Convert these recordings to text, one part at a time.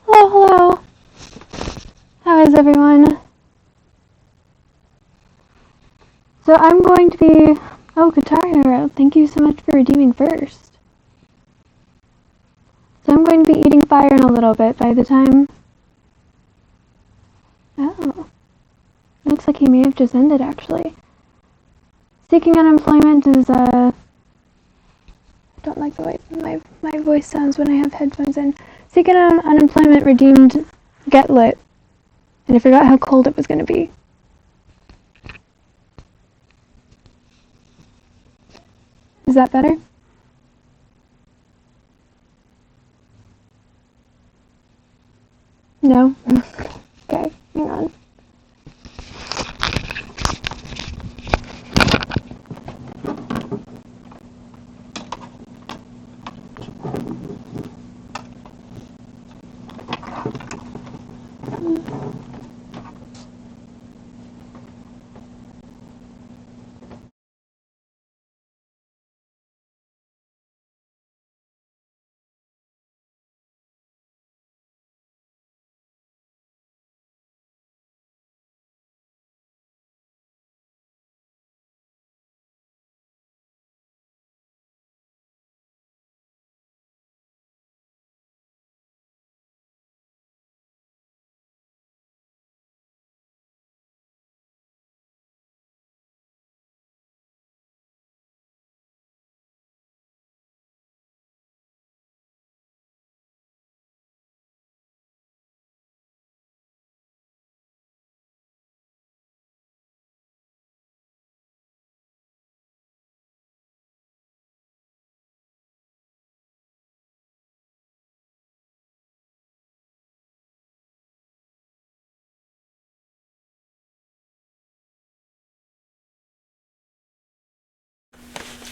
Hello, hello. How is everyone? So I'm going to be... Oh, Guitar Hero, thank you so much for redeeming first. So I'm going to be eating fire in a little bit by the time... Oh. Looks like he may have just ended, actually. Seeking Unemployment is, I don't like the way my voice sounds when I have headphones in. Seeking Unemployment redeemed Get Lit. And I forgot how cold it was going to be. Is that better? No? Okay, hang on.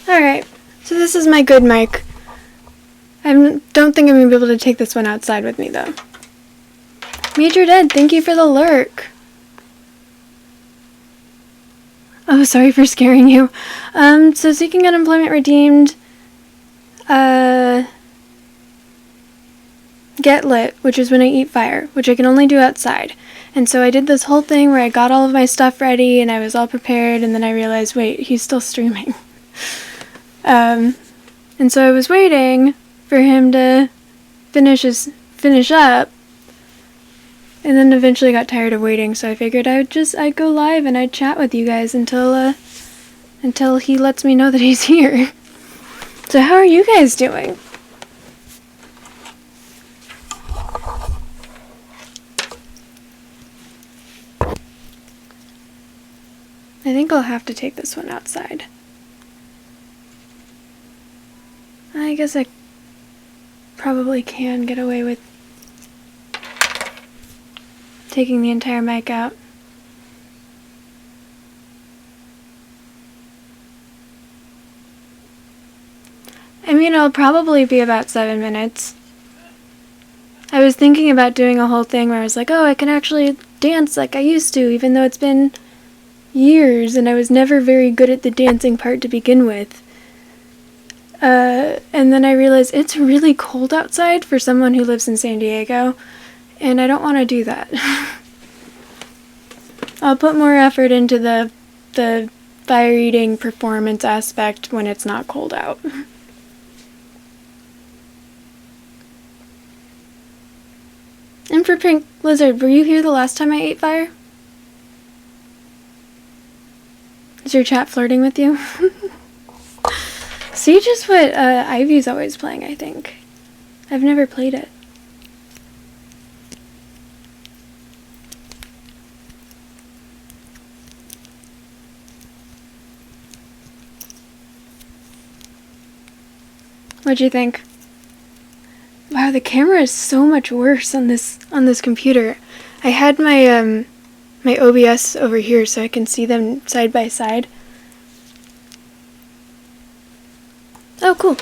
Alright, so this is my good mic. I don't think I'm going to be able to take this one outside with me, though. Major Dead, thank you for the lurk. Oh, sorry for scaring you. So Seeking Unemployment redeemed, Get Lit, which is when I eat fire, which I can only do outside. And so I did this whole thing where I got all of my stuff ready and I was all prepared, and then I realized, wait, he's still streaming. And so I was waiting for him to finish up, and then eventually got tired of waiting, so I figured I'd go live and I'd chat with you guys until he lets me know that he's here. So how are you guys doing? I think I'll have to take this one outside. I guess I probably can get away with taking the entire mic out. I mean, it'll probably be about 7 minutes. I was thinking about doing a whole thing where I was like, oh, I can actually dance like I used to, even though it's been years and I was never very good at the dancing part to begin with. And then I realized it's really cold outside for someone who lives in San Diego, and I don't want to do that. I'll put more effort into the fire eating performance aspect when it's not cold out. And for Pink Lizard, were you here the last time I ate fire? Is your chat flirting with you? Siege is what Ivy's always playing, I think. I've never played it. What'd you think? Wow, the camera is so much worse on this computer. I had my my OBS over here so I can see them side by side. Oh, cool.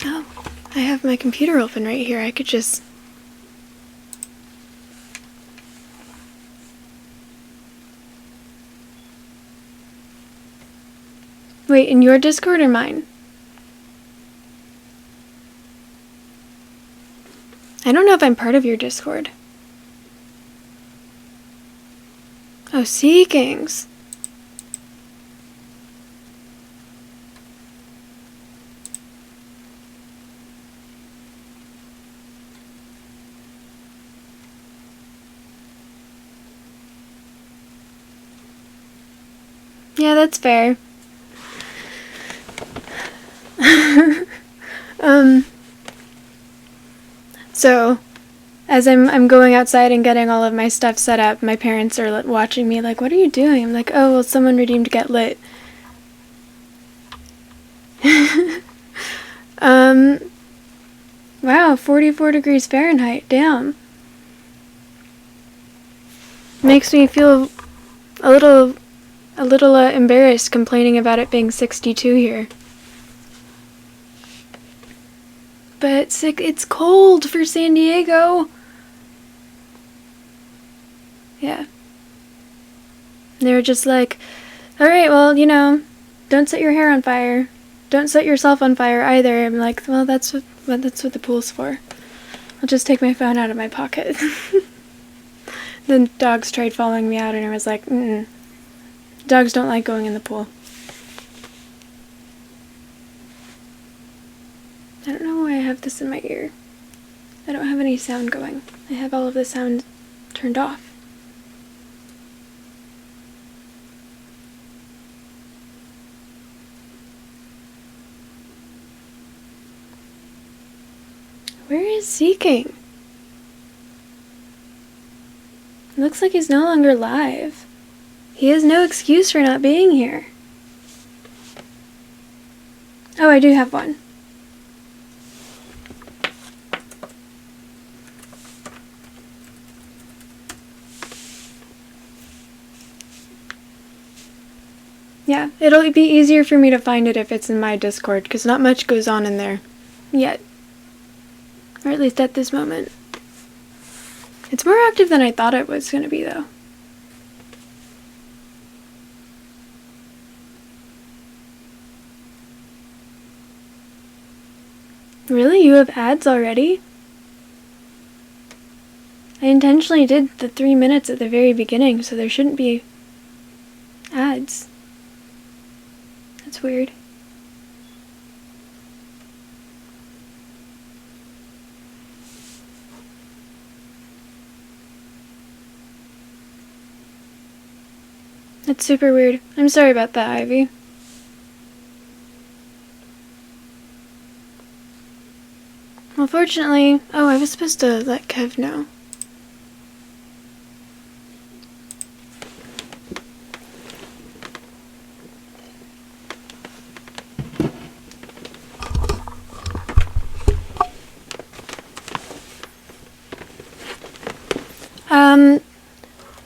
Oh, I have my computer open right here. I could just... Wait, in your Discord or mine? I don't know if I'm part of your Discord. Oh, Seekings. Yeah, that's fair. So, as I'm going outside and getting all of my stuff set up, my parents are watching me like, what are you doing? I'm like, oh, well, someone redeemed Get Lit. Wow, 44 degrees Fahrenheit, damn. Makes me feel a little embarrassed complaining about it being 62 here. But it's cold for San Diego. Yeah. They were just like, alright, well, don't set your hair on fire. Don't set yourself on fire either. I'm like, well, that's what the pool's for. I'll just take my phone out of my pocket. The dogs tried following me out and I was like, dogs don't like going in the pool. I don't know why I have this in my ear. I don't have any sound going. I have all of the sound turned off. Where is Seeking? Looks like he's no longer live. He has no excuse for not being here. Oh, I do have one. Yeah, it'll be easier for me to find it if it's in my Discord, because not much goes on in there. Yet. Or at least at this moment. It's more active than I thought it was going to be, though. Really? You have ads already? I intentionally did the 3 minutes at the very beginning, so there shouldn't be ads. That's weird. That's super weird. I'm sorry about that, Ivy. Well, fortunately... Oh, I was supposed to let Kev know.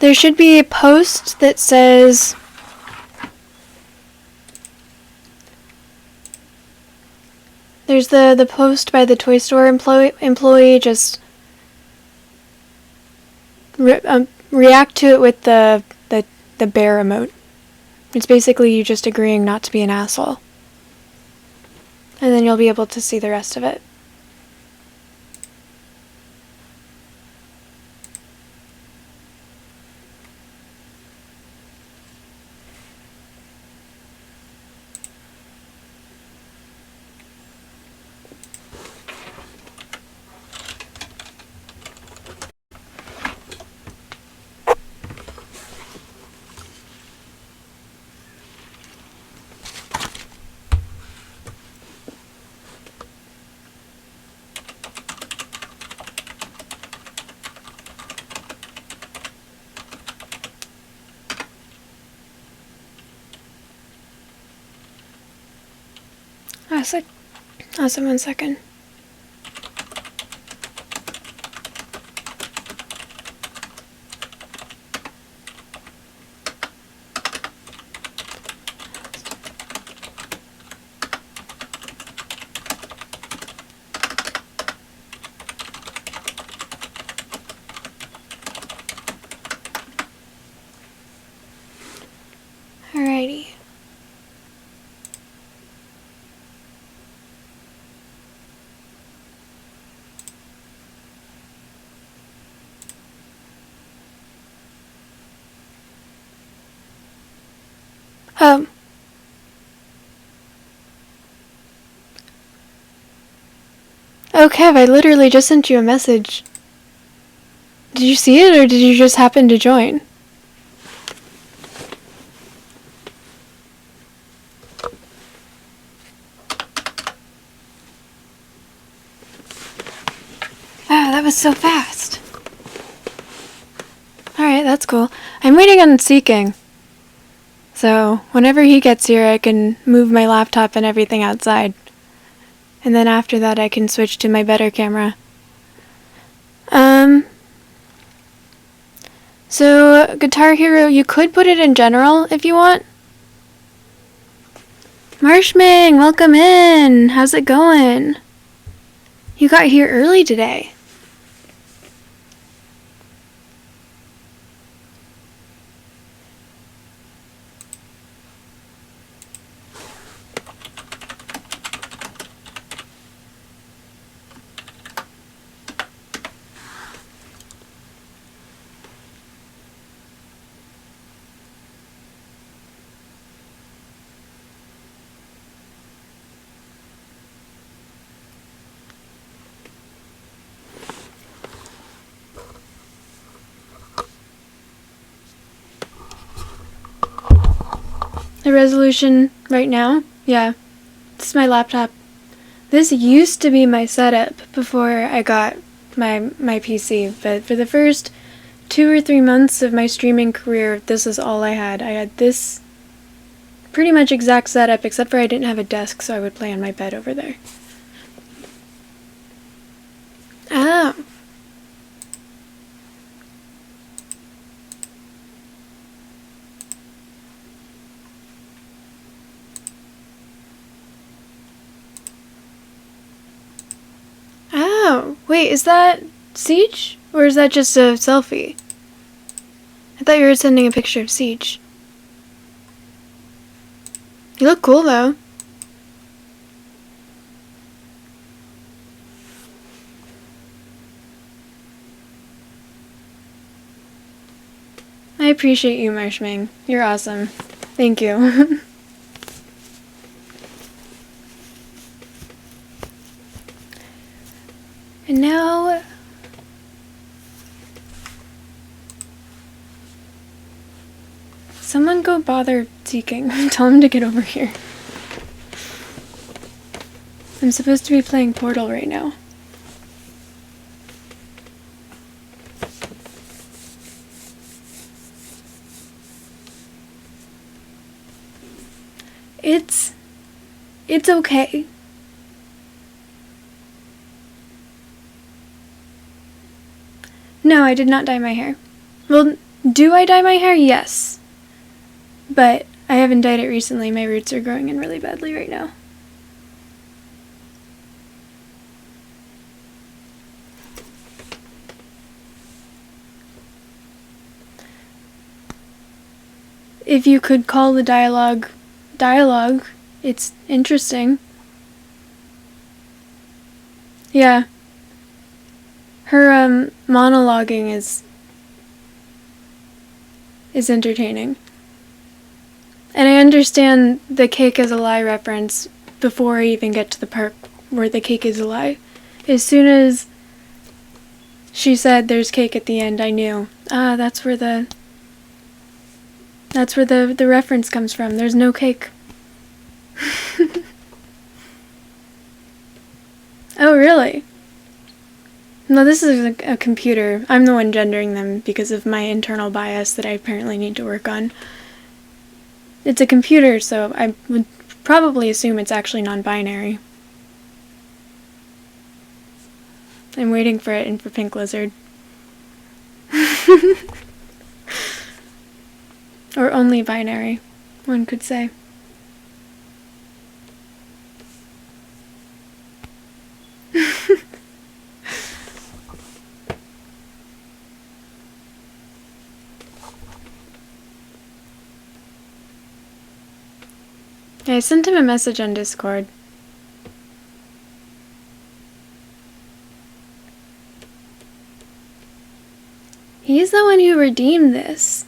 There should be a post that says... There's the post by the toy store employee, just react to it with the bear emote. It's basically you just agreeing not to be an asshole. And then you'll be able to see the rest of it. Awesome, 1 second. Alrighty. Oh. Oh, Kev, I literally just sent you a message. Did you see it, or did you just happen to join? Wow, that was so fast. Alright, that's cool. I'm waiting on Seeking. So, whenever he gets here, I can move my laptop and everything outside. And then after that, I can switch to my better camera. So, Guitar Hero, you could put it in general if you want. Marshmang, welcome in! How's it going? You got here early today. The resolution right now? Yeah. This is my laptop. This used to be my setup before I got my PC, but for the first 2 or 3 months of my streaming career, this is all I had. I had this pretty much exact setup, except for I didn't have a desk, so I would play on my bed over there. Oh. Oh, wait, is that Siege? Or is that just a selfie? I thought you were sending a picture of Siege. You look cool, though. I appreciate you, Marshmang. You're awesome. Thank you. And now... someone go bother Seeking. Tell him to get over here. I'm supposed to be playing Portal right now. It's okay. No, I did not dye my hair. Well, do I dye my hair? Yes. But I haven't dyed it recently. My roots are growing in really badly right now. If you could call the dialogue, it's interesting. Yeah. Her monologuing is entertaining. And I understand the cake is a lie reference before I even get to the part where the cake is a lie. As soon as she said there's cake at the end, I knew. Ah, that's where the reference comes from. There's no cake. Oh, really? No, this is a computer. I'm the one gendering them because of my internal bias that I apparently need to work on. It's a computer, so I would probably assume it's actually non-binary. I'm waiting for it and for Pink Lizard. Or only binary, one could say. I sent him a message on Discord. He's the one who redeemed this.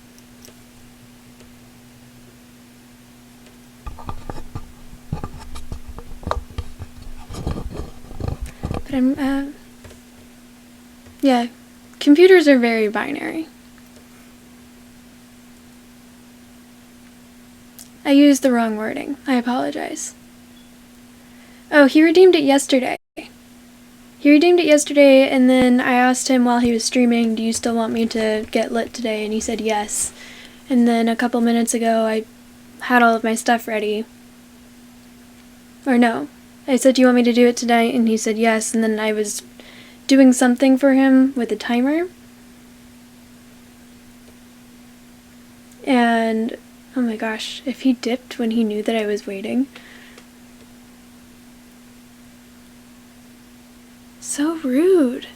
But yeah, computers are very binary. I used the wrong wording. I apologize. Oh, he redeemed it yesterday. And then I asked him while he was streaming, do you still want me to get lit today? And he said yes. And then a couple minutes ago, I had all of my stuff ready. Or no. I said, do you want me to do it tonight? And he said yes. And then I was doing something for him with a timer. And, oh my gosh, if he dipped when he knew that I was waiting. So rude.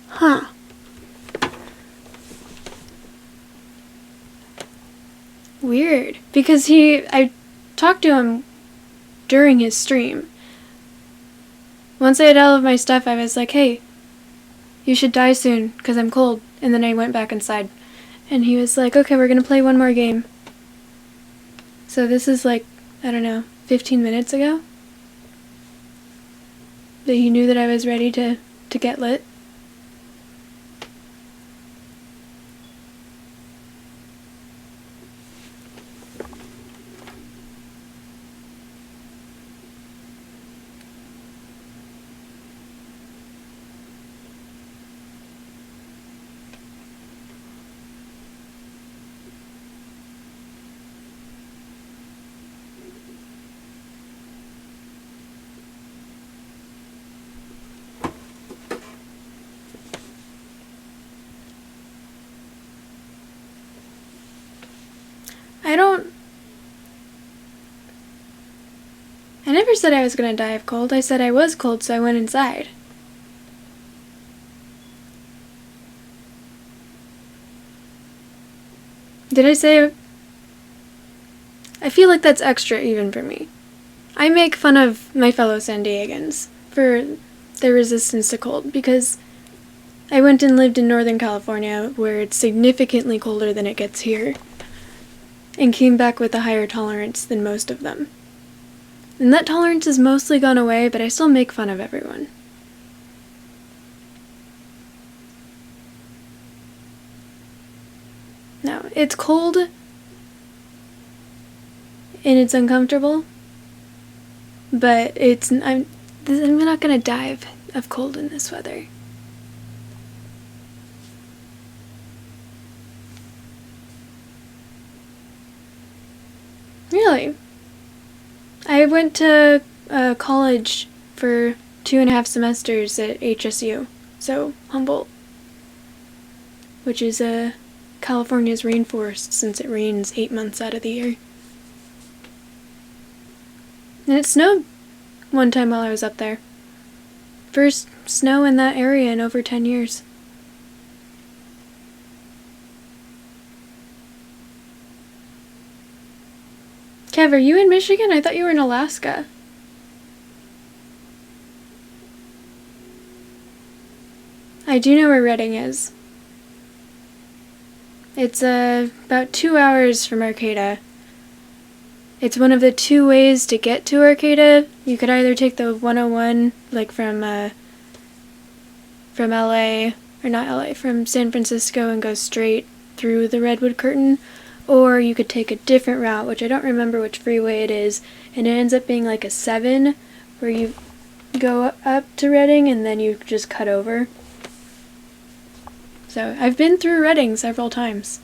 Huh. Weird. Because I talked to him during his stream. Once I had all of my stuff, I was like, hey, you should die soon, because I'm cold. And then I went back inside. And he was like, okay, we're going to play one more game. So this is like, I don't know, 15 minutes ago? That he knew that I was ready to get lit. I never said I was going to die of cold. I said I was cold, so I went inside. Did I say... I feel like that's extra even for me. I make fun of my fellow San Diegans for their resistance to cold because I went and lived in Northern California where it's significantly colder than it gets here and came back with a higher tolerance than most of them. And that tolerance has mostly gone away, but I still make fun of everyone. No, it's cold and it's uncomfortable, but I'm not gonna die of cold in this weather. Really? I went to college for 2.5 semesters at HSU, so Humboldt, which is California's rainforest since it rains 8 months out of the year. And it snowed one time while I was up there. First snow in that area in over 10 years. Kev, are you in Michigan? I thought you were in Alaska. I do know where Redding is. It's about 2 hours from Arcata. It's one of the 2 ways to get to Arcata. You could either take the 101, like from LA, or not LA, from San Francisco and go straight through the Redwood Curtain, or you could take a different route, which I don't remember which freeway it is, and it ends up being like a 7, where you go up to Redding and then you just cut over. So I've been through Redding several times.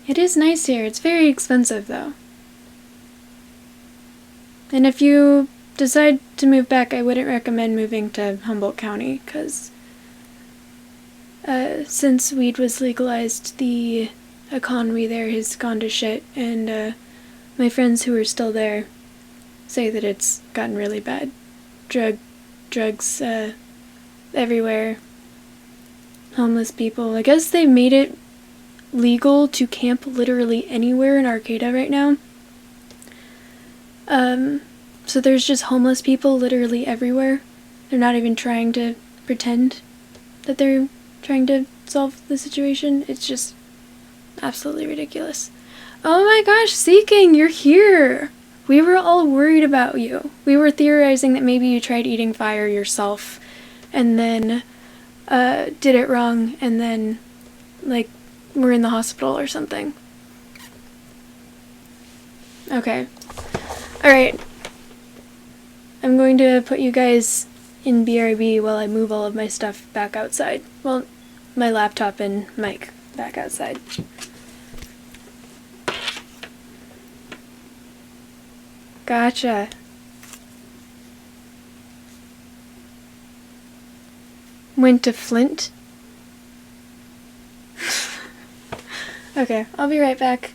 It is nice here. It's very expensive, though. And if you decide to move back, I wouldn't recommend moving to Humboldt County, because since weed was legalized, the economy there has gone to shit, and my friends who are still there say that it's gotten really bad. drugs everywhere. Homeless people. I guess they made it legal to camp literally anywhere in Arcata right now. So there's just homeless people literally everywhere. They're not even trying to pretend that they're trying to solve the situation. It's just absolutely ridiculous. Oh my gosh, Seeking, you're here! We were all worried about you. We were theorizing that maybe you tried eating fire yourself and then did it wrong and then, like, were in the hospital or something. Okay. Alright. I'm going to put you guys in BRB while I move all of my stuff back outside. Well, my laptop and mic back outside. Gotcha. Went to Flint? Okay, I'll be right back.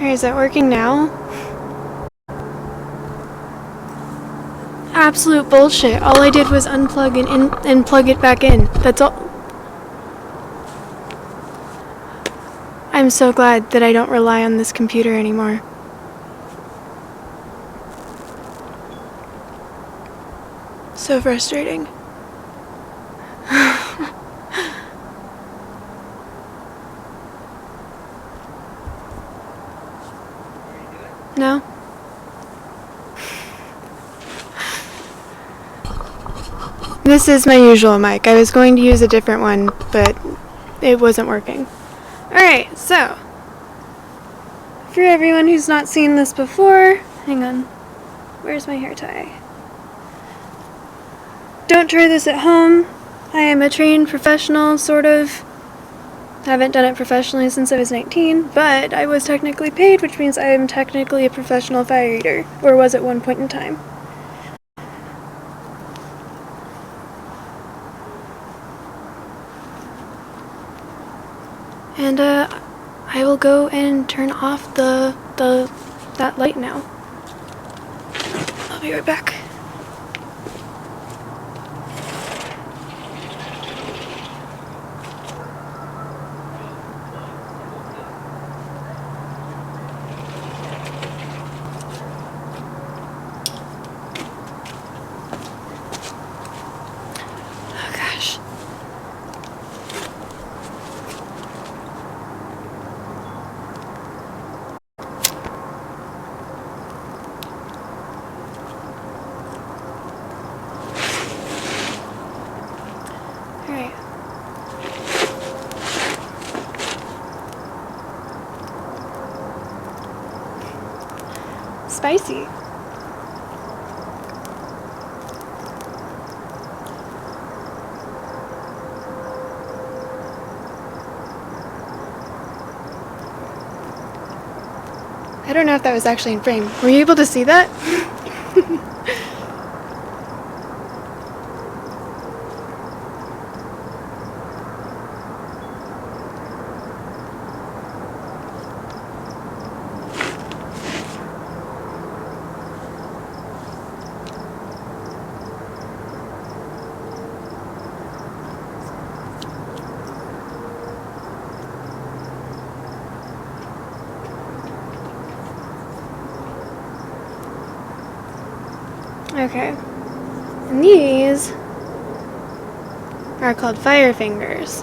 Alright, is that working now? Absolute bullshit. All I did was unplug and plug it back in. That's all. I'm so glad that I don't rely on this computer anymore. So frustrating. No? This is my usual mic. I was going to use a different one, but it wasn't working. Alright, so for everyone who's not seen this before, hang on. Where's my hair tie? Don't try this at home. I am a trained professional, sort of. Haven't done it professionally since I was 19, but I was technically paid, which means I am technically a professional fire eater, or was at one point in time. And I will go and turn off that light now. I'll be right back. Oh gosh. Alright. Spicy. I don't know if that was actually in frame. Were you able to see that? Okay. And these are called fire fingers.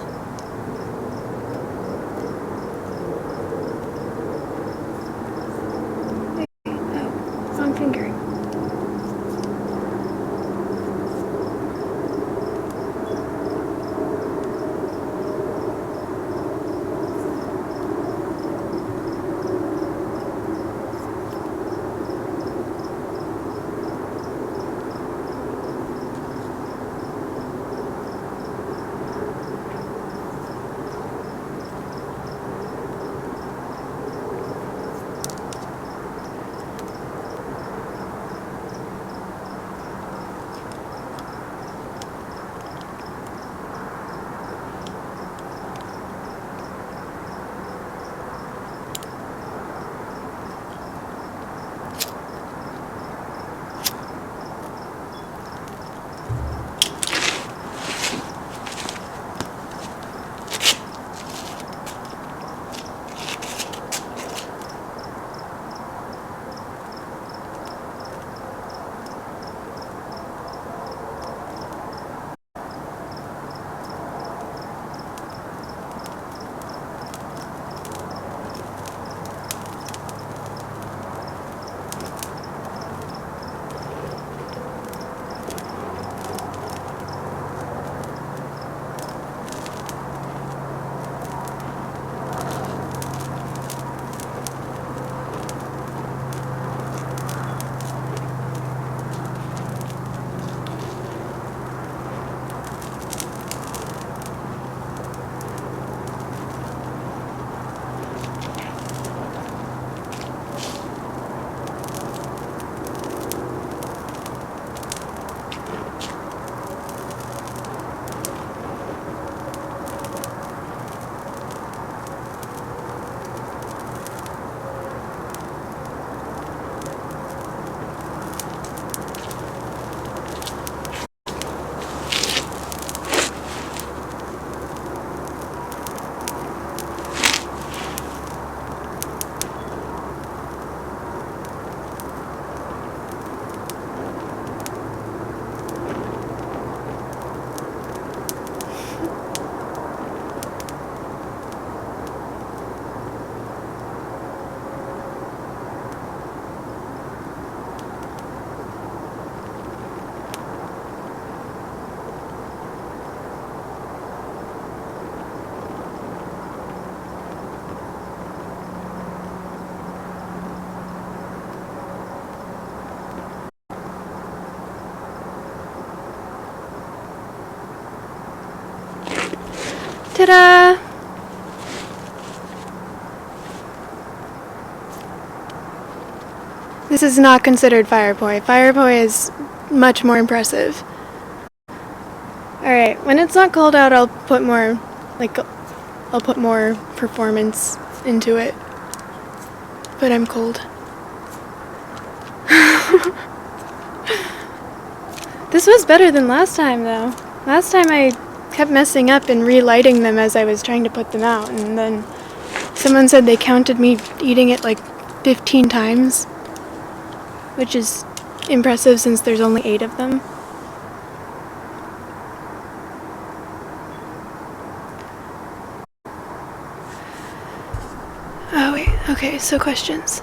Oh, wrong finger. Ta-da! This is not considered fire poi. Fire poi is much more impressive. Alright, when it's not cold out, I'll put more performance into it. But I'm cold. This was better than last time, though. Last time I kept messing up and relighting them as I was trying to put them out, and then someone said they counted me eating it like 15 times, which is impressive since there's only 8 of them. Oh wait, okay, so questions.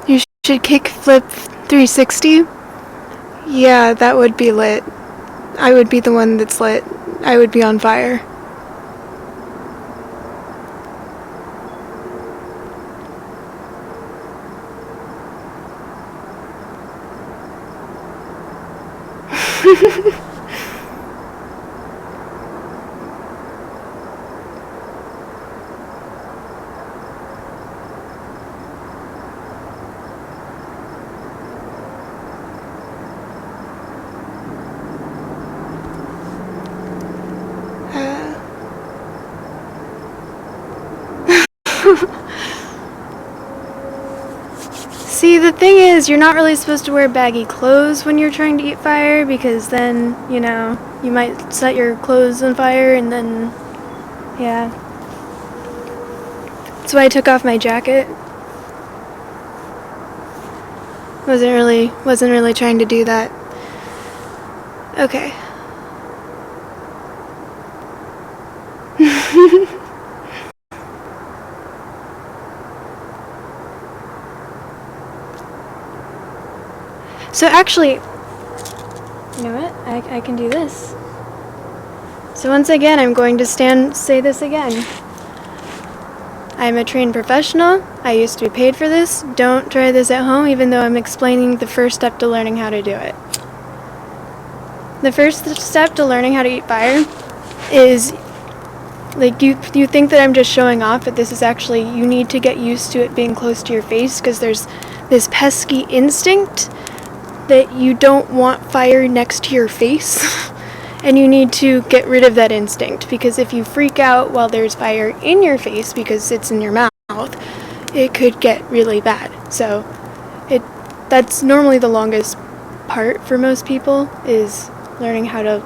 You should kick flip 360? Yeah, that would be lit. I would be the one that's lit. I would be on fire. See, the thing is, you're not really supposed to wear baggy clothes when you're trying to eat fire, because then, you know, you might set your clothes on fire, and then, yeah. That's why I took off my jacket. Wasn't really trying to do that. Okay. So actually, you know what? I can do this. So once again, I'm going to say this again. I'm a trained professional. I used to be paid for this. Don't try this at home, even though I'm explaining the first step to learning how to do it. The first step to learning how to eat fire is, like, you think that I'm just showing off, but this is actually, you need to get used to it being close to your face, because there's this pesky instinct that you don't want fire next to your face. And you need to get rid of that instinct, because if you freak out while there's fire in your face because it's in your mouth, it could get really bad. So that's normally the longest part for most people, is learning how to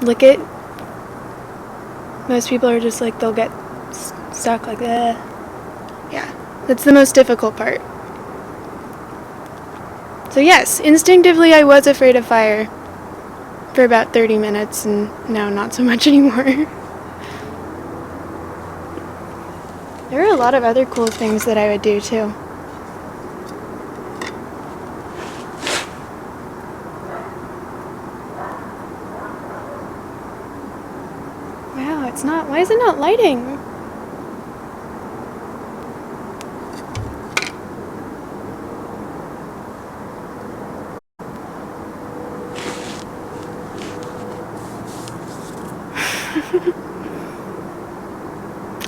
lick it. Most people are just like, they'll get stuck like that. Yeah, that's the most difficult part. So yes, instinctively I was afraid of fire for about 30 minutes, and now not so much anymore. There are a lot of other cool things that I would do too. Wow, it's not, why is it not lighting?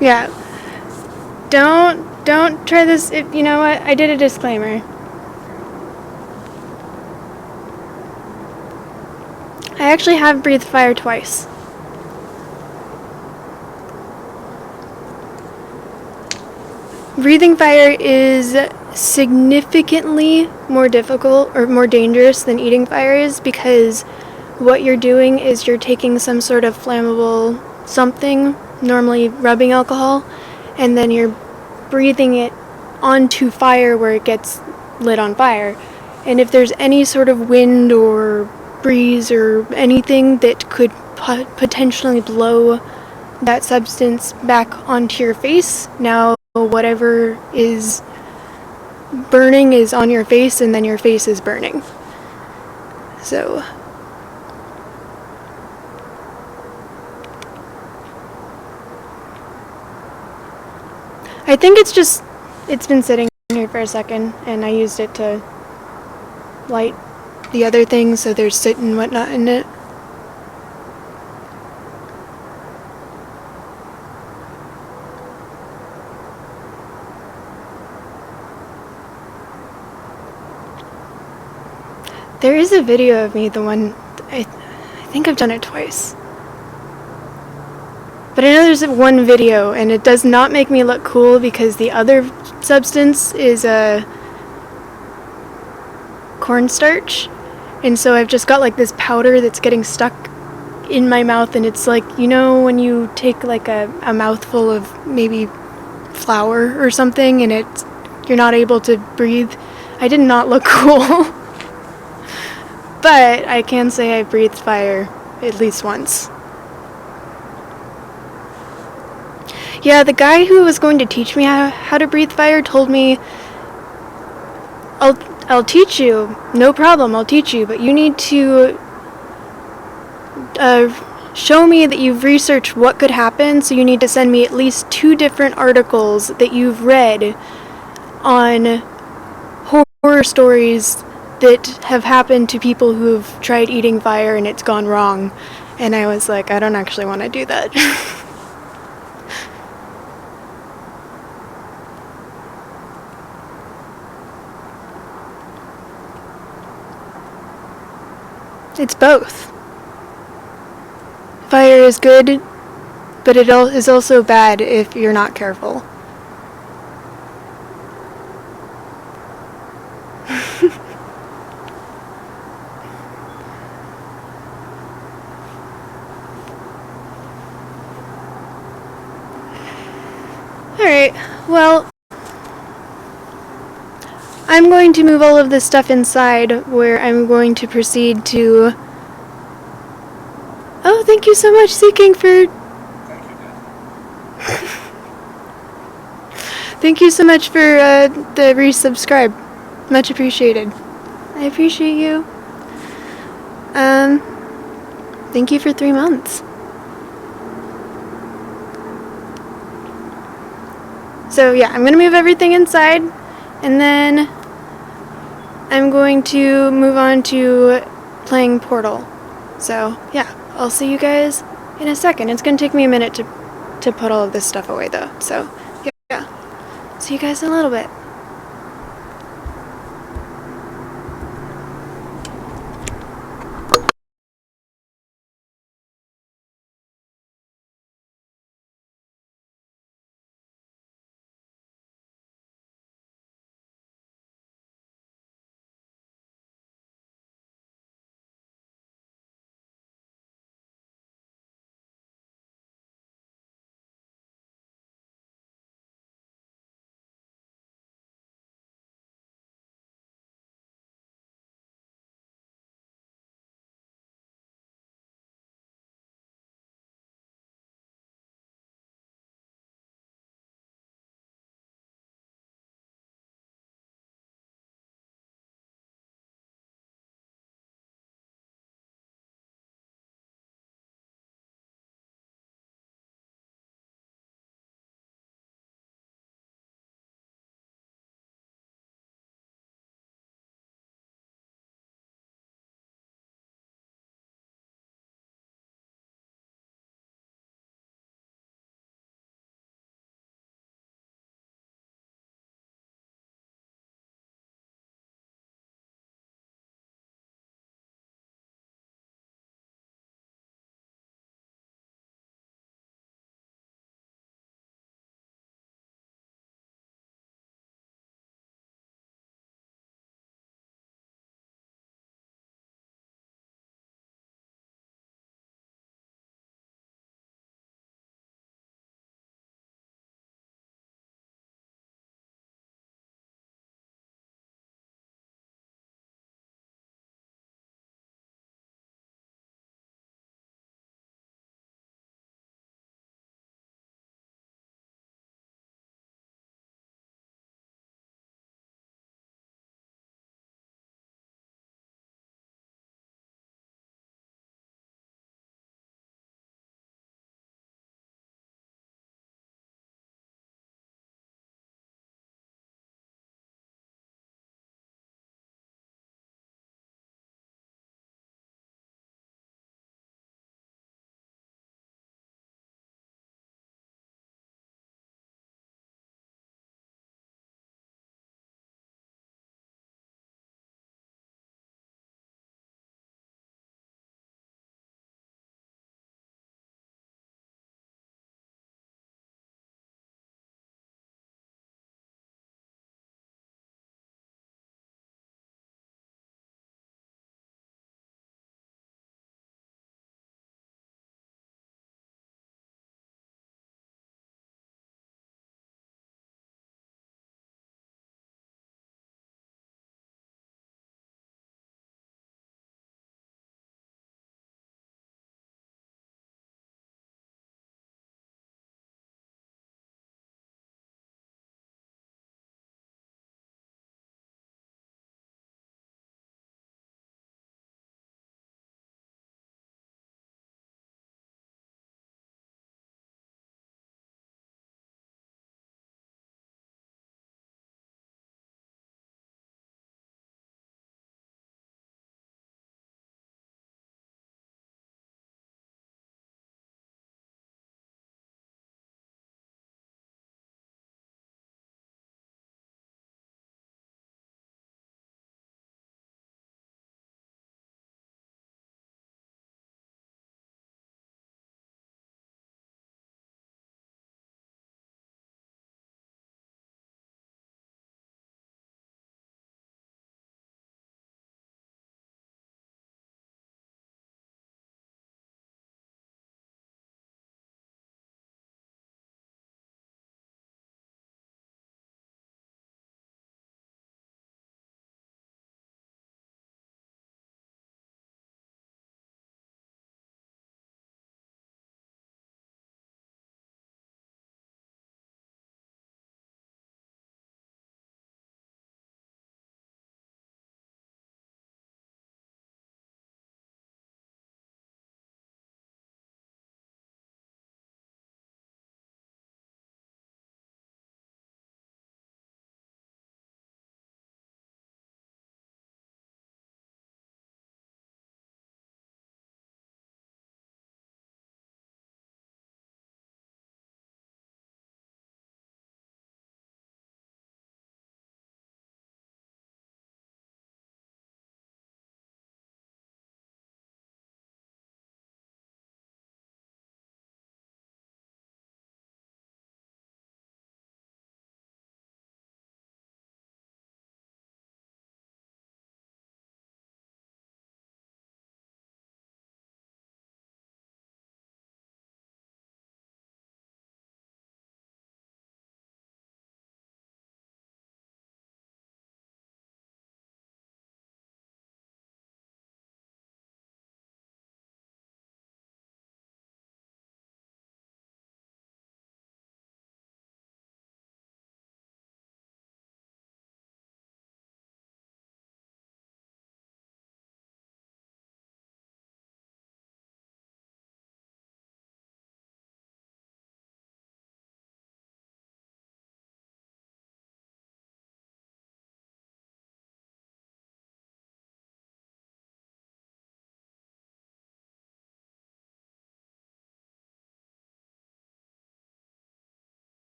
Yeah. Don't try this. You know what? I did a disclaimer. I actually have breathed fire twice. Breathing fire is significantly more difficult or more dangerous than eating fire is, because what you're doing is you're taking some sort of flammable something, normally rubbing alcohol, and then you're breathing it onto fire where it gets lit on fire. And if there's any sort of wind or breeze or anything that could potentially blow that substance back onto your face, now whatever is burning is on your face and then your face is burning. So I think it's been sitting here for a second, and I used it to light the other things, so there's soot and whatnot in it. There is a video of me, the one, I think I've done it twice. But I know there's one video, and it does not make me look cool because the other substance is cornstarch. And so I've just got like this powder that's getting stuck in my mouth, and it's like, you know, when you take like a mouthful of maybe flour or something and you're not able to breathe. I did not look cool. But I can say I breathed fire at least once. Yeah, the guy who was going to teach me how to breathe fire told me, I'll teach you, no problem, I'll teach you, but you need to show me that you've researched what could happen, so you need to send me at least 2 different articles that you've read on horror stories that have happened to people who've tried eating fire and it's gone wrong. And I was like, I don't actually want to do that. It's both. Fire is good, but it is also bad if you're not careful. Alright, well, I'm going to move all of this stuff inside, where I'm going to proceed to... Oh, thank you so much, Seeking, for... Thank you so much for the resubscribe. Much appreciated. I appreciate you. Thank you for 3 months. So yeah, I'm gonna move everything inside, and then I'm going to move on to playing Portal. So yeah, I'll see you guys in a second. It's gonna take me a minute to put all of this stuff away though. So yeah, see you guys in a little bit.